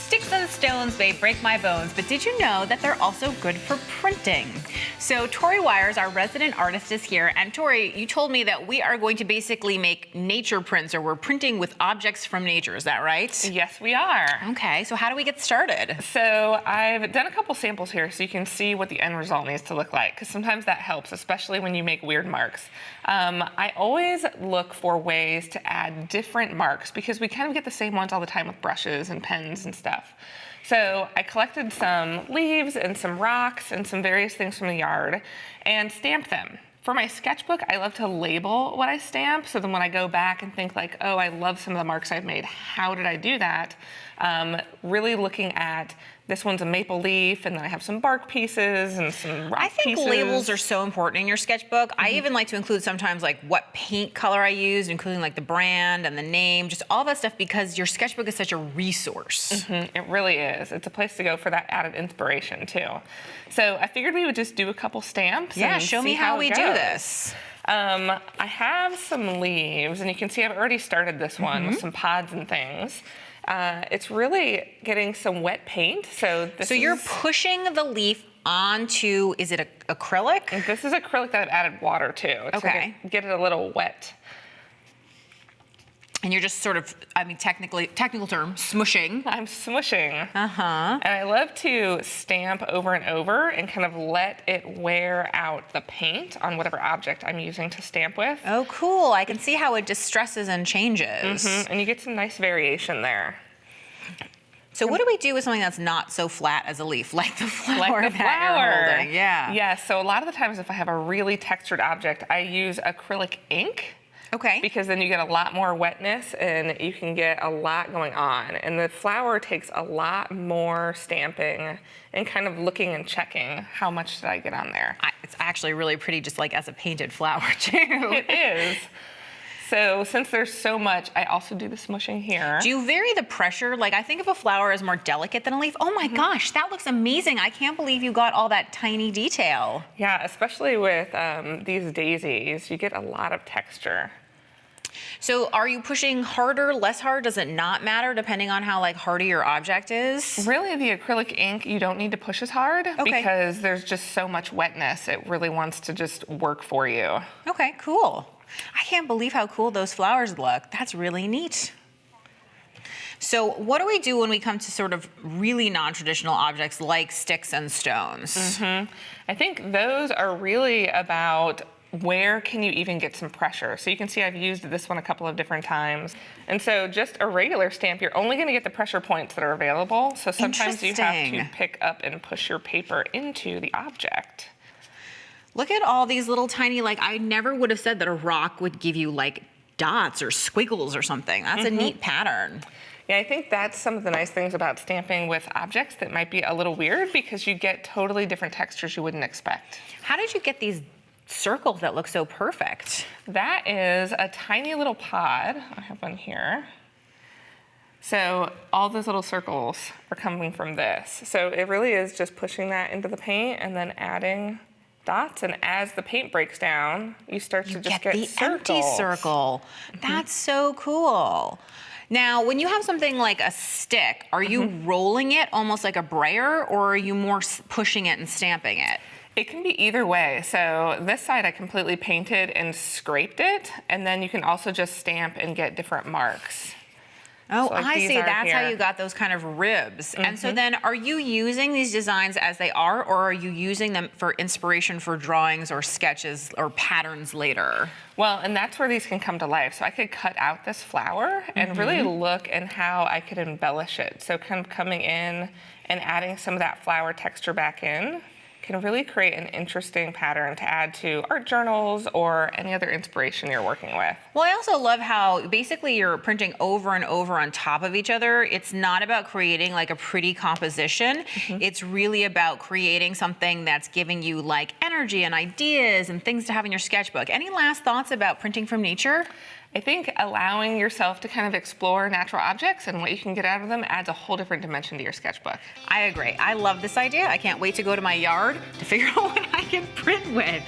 Sticks and stones may break my bones, but did you know that they're also good for printing? So Tori Weyers, our resident artist, is here. And Tori, you told me that we are going to basically make nature prints, or we're printing with objects from nature. Is that right? Yes, we are. Okay, so how do we get started? So I've done a couple samples here so you can see what the end result needs to look like, because sometimes that helps, especially when you make weird marks. I always look for ways to add different marks because we kind of get the same ones all the time with brushes and pens and stuff. So I collected some leaves and some rocks and some various things from the yard and stamped them. For my sketchbook, I love to label what I stamp, so then when I go back and think like, oh, I love some of the marks I've made, how did I do that? Really looking at, this one's a maple leaf, and then I have some bark pieces and some rock pieces. I think labels are so important in your sketchbook. I even like to include sometimes like what paint color I used, including like the brand and the name, just all that stuff, because your sketchbook is such a resource. It really is. It's a place to go for that added inspiration too. So I figured we would just do a couple stamps. Yeah, show me how we do this. I have some leaves, and you can see I've already started this one with some pods and things. It's really getting some wet paint. So you're pushing the leaf onto, is it acrylic? This is acrylic that I've added water to. Okay. To get it a little wet. And you're just sort of, I mean, technical term, smushing. I'm smushing. Uh-huh. And I love to stamp over and over and kind of let it wear out the paint on whatever object I'm using to stamp with. Oh, cool. I can see how it distresses and changes. And you get some nice variation there. So what do we do with something that's not so flat as a leaf, like the flower Like the that you're holding? Yeah. Yeah, so a lot of the times if I have a really textured object, I use acrylic ink. Okay. Because then you get a lot more wetness and you can get a lot going on. And the flower takes a lot more stamping and kind of looking and checking how much did I get on there. It's actually really pretty, just like as a painted flower too. It is. So since there's so much, I also do the smushing here. Do you vary the pressure? Like, I think of a flower as more delicate than a leaf. Oh my gosh, that looks amazing. I can't believe you got all that tiny detail. Yeah, especially with these daisies, you get a lot of texture. So are you pushing harder, less hard? Does it not matter depending on how like hardy your object is? Really, the acrylic ink, you don't need to push as hard because there's just so much wetness. It really wants to just work for you. Okay, cool. I can't believe how cool those flowers look. That's really neat. So what do we do when we come to sort of really non-traditional objects like sticks and stones? I think those are really about where can you even get some pressure. So you can see I've used this one a couple of different times. And so just a regular stamp, you're only gonna get the pressure points that are available. So sometimes you have to pick up and push your paper into the object. Look at all these little tiny, like I never would have said that a rock would give you like dots or squiggles or something. That's a neat pattern. Yeah, I think that's some of the nice things about stamping with objects that might be a little weird because you get totally different textures you wouldn't expect. How did you get these circles that look so perfect? That is a tiny little pod. I have one here. So all those little circles are coming from this. So it really is just pushing that into the paint and then adding dots, and as the paint breaks down, you start to just get the circles. Empty circle. That's so cool. Now, when you have something like a stick, are you rolling it almost like a brayer, or are you more pushing it and stamping it? It can be either way. So this side I completely painted and scraped it, and then you can also just stamp and get different marks. Oh, So like I see. That's how here. you got those kind of ribs. And so then are you using these designs as they are, or are you using them for inspiration for drawings or sketches or patterns later? Well, and that's where these can come to life. So I could cut out this flower and really look at how I could embellish it. So kind of coming in and adding some of that flower texture back in can really create an interesting pattern to add to art journals or any other inspiration you're working with. Well, I also love how basically you're printing over and over on top of each other. It's not about creating like a pretty composition. It's really about creating something that's giving you like energy and ideas and things to have in your sketchbook. Any last thoughts about printing from nature? I think allowing yourself to kind of explore natural objects and what you can get out of them adds a whole different dimension to your sketchbook. I agree. I love this idea. I can't wait to go to my yard to figure out what I can print with.